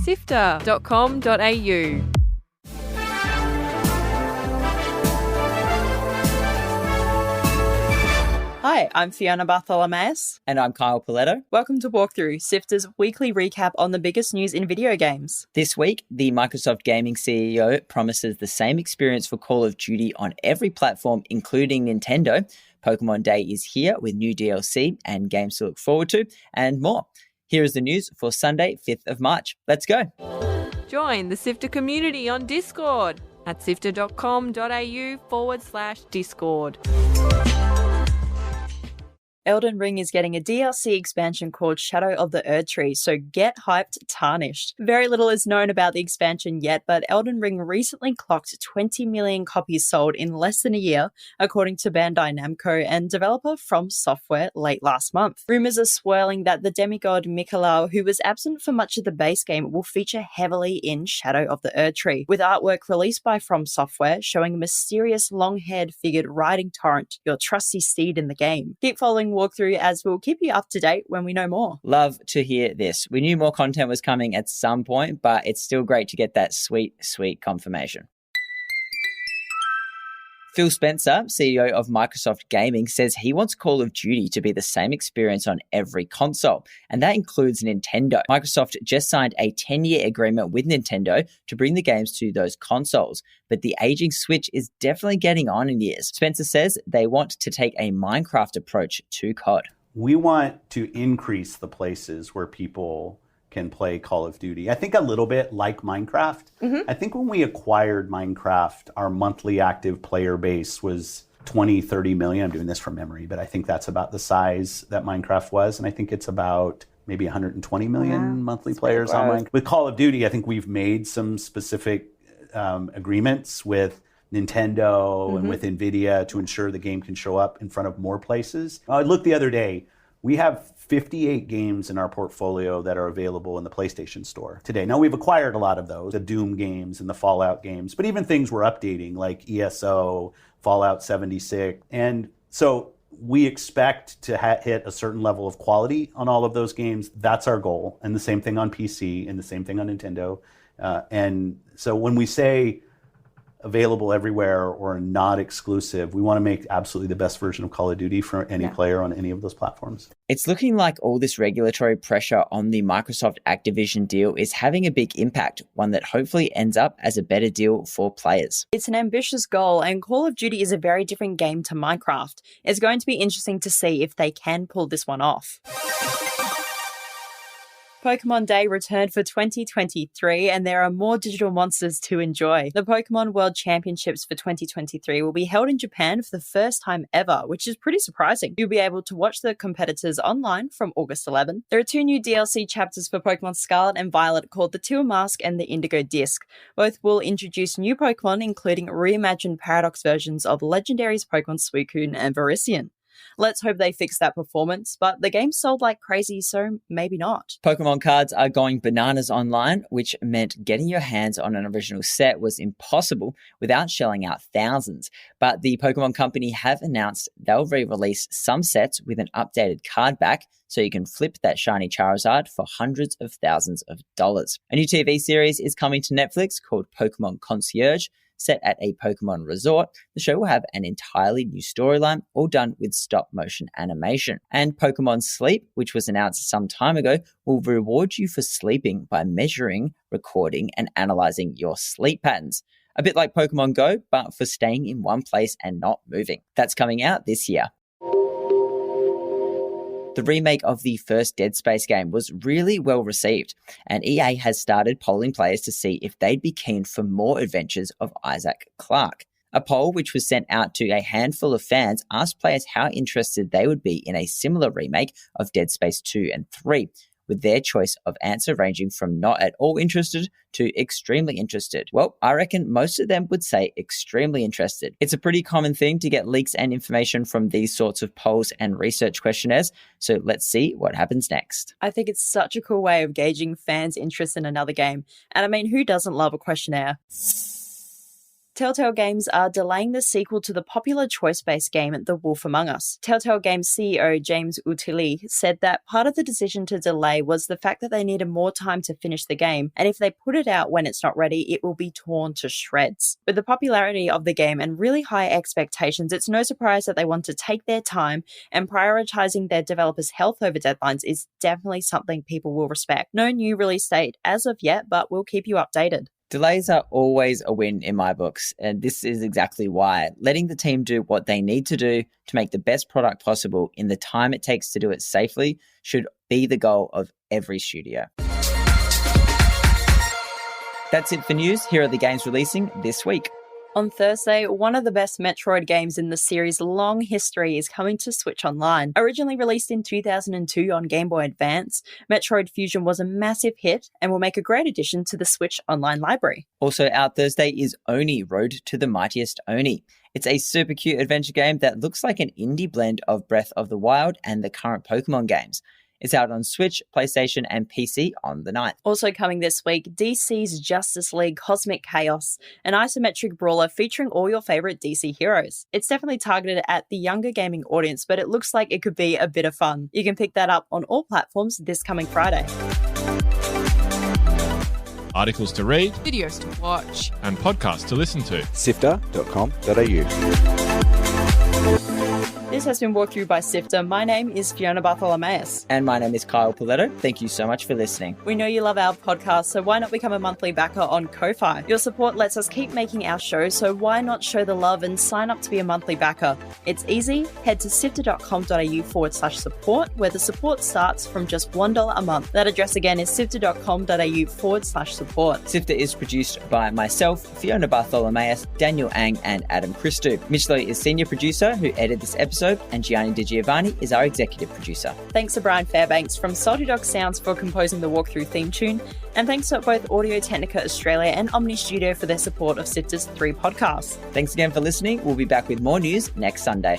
SIFTER.com.au. Hi, I'm Fiona Bartholomaeus. And I'm Kyle Pauletto. Welcome to Walkthrough, SIFTER's weekly recap on the biggest news in video games. This week, the Microsoft Gaming CEO promises the same experience for Call of Duty on every platform, including Nintendo. Pokemon Day is here with new DLC and games to look forward to, and more. Here is the news for Sunday, 5th of March. Let's go. Join the SIFTER community on Discord at sifter.com.au/Discord. Elden Ring is getting a DLC expansion called Shadow of the Erdtree, so get hyped, tarnished. Very little is known about the expansion yet, but Elden Ring recently clocked 20 million copies sold in less than a year, according to Bandai Namco and developer From Software late last month. Rumours are swirling that the demigod Mikael, who was absent for much of the base game, will feature heavily in Shadow of the Erdtree, with artwork released by From Software showing a mysterious long-haired figured riding Torrent, your trusty steed in the game. Keep following Walkthrough as we'll keep you up to date when we know more. Love to hear this. We knew more content was coming at some point, but it's still great to get that sweet confirmation. Phil Spencer, CEO of Microsoft Gaming, says he wants Call of Duty to be the same experience on every console, and that includes Nintendo. Microsoft just signed a 10-year agreement with Nintendo to bring the games to those consoles, but the aging Switch is definitely getting on in years. Spencer says they want to take a Minecraft approach to COD. We want to increase the places where people can play Call of Duty. I think a little bit like Minecraft. I think when we acquired Minecraft, our monthly active player base was 20, 30 million. I'm doing this from memory, but I think that's about the size that Minecraft was. And I think it's about maybe 120 million monthly players on Minecraft. With Call of Duty, I think we've made some specific agreements with Nintendo and with NVIDIA to ensure the game can show up in front of more places. I looked the other day. We have 58 games in our portfolio that are available in the PlayStation Store today. Now, we've acquired a lot of those, the Doom games and the Fallout games, but even things we're updating like ESO, Fallout 76. And so we expect to hit a certain level of quality on all of those games. That's our goal. And the same thing on PC and the same thing on Nintendo. And so when we say available everywhere or not exclusive, we want to make absolutely the best version of Call of Duty for any player on any of those platforms. It's looking like all this regulatory pressure on the Microsoft Activision deal is having a big impact, one that hopefully ends up as a better deal for players. It's an ambitious goal, and Call of Duty is a very different game to Minecraft. It's going to be interesting to see if they can pull this one off. Pokemon Day returned for 2023, and there are more digital monsters to enjoy. The Pokemon World Championships for 2023 will be held in Japan for the first time ever, which is pretty surprising. You'll be able to watch the competitors online from August 11. There are 2 new DLC chapters for Pokemon Scarlet and Violet called the Teal Mask and the Indigo Disc. Both will introduce new Pokemon, including reimagined Paradox versions of legendaries Pokemon Suicune and Virizion. Let's hope they fix that performance, but the game sold like crazy, so maybe not. Pokemon cards are going bananas online, which meant getting your hands on an original set was impossible without shelling out thousands. But the Pokemon Company have announced they'll re-release some sets with an updated card back, so you can flip that shiny Charizard for hundreds of thousands of dollars. A new TV series is coming to Netflix called Pokemon Concierge. Set at a Pokemon resort, the show will have an entirely new storyline, all done with stop-motion animation. And Pokemon Sleep, which was announced some time ago, will reward you for sleeping by measuring, recording, and analyzing your sleep patterns. A bit like Pokemon Go, but for staying in one place and not moving. That's coming out this year. The remake of the first Dead Space game was really well received, and EA has started polling players to see if they'd be keen for more adventures of Isaac Clarke. A poll which was sent out to a handful of fans asked players how interested they would be in a similar remake of Dead Space 2 and 3, with their choice of answer ranging from not at all interested to extremely interested. Well, I reckon most of them would say extremely interested. It's a pretty common thing to get leaks and information from these sorts of polls and research questionnaires, so let's see what happens next. I think it's such a cool way of gauging fans' interest in another game, and I mean, who doesn't love a questionnaire? Telltale Games are delaying the sequel to the popular choice-based game The Wolf Among Us. Telltale Games CEO James Utilli said that part of the decision to delay was the fact that they needed more time to finish the game, and if they put it out when it's not ready, it will be torn to shreds. With the popularity of the game and really high expectations, it's no surprise that they want to take their time, and prioritizing their developers' health over deadlines is definitely something people will respect. No new release date as of yet, but we'll keep you updated. Delays are always a win in my books, and this is exactly why. Letting the team do what they need to do to make the best product possible in the time it takes to do it safely should be the goal of every studio. That's it for news. Here are the games releasing this week. On Thursday, one of the best Metroid games in the series' long history is coming to Switch Online. Originally released in 2002 on Game Boy Advance, Metroid Fusion was a massive hit and will make a great addition to the Switch Online library. Also out Thursday is Omny, Road to the Mightiest Omny. It's a super cute adventure game that looks like an indie blend of Breath of the Wild and the current Pokemon games. It's out on Switch, PlayStation, and PC on the 9th. Also coming this week, DC's Justice League Cosmic Chaos, an isometric brawler featuring all your favourite DC heroes. It's definitely targeted at the younger gaming audience, but it looks like it could be a bit of fun. You can pick that up on all platforms this coming Friday. Articles to read, Videos to watch, and podcasts to listen to. SIFTER.com.au. This has been walked through by SIFTER. My name is Fiona Bartholomaeus. And my name is Kyle Pauletto. Thank you so much for listening. We know you love our podcast, so why not become a monthly backer on Ko-Fi? Your support lets us keep making our show, so why not show the love and sign up to be a monthly backer? It's easy. Head to sifter.com.au/support, where the support starts from just $1 a month. That address again is sifter.com.au/support. SIFTER is produced by myself, Fiona Bartholomaeus, Daniel Ang, and Adam Christou. Mitch is senior producer who edited this episode, and Gianni Giovanni is our executive producer. Thanks to Brian Fairbanks from Salty Dog Sounds for composing the walkthrough theme tune, and thanks to both Audio Technica Australia and Omny Studio for their support of SIFTER's 3 podcasts. Thanks again for listening. We'll be back with more news next Sunday.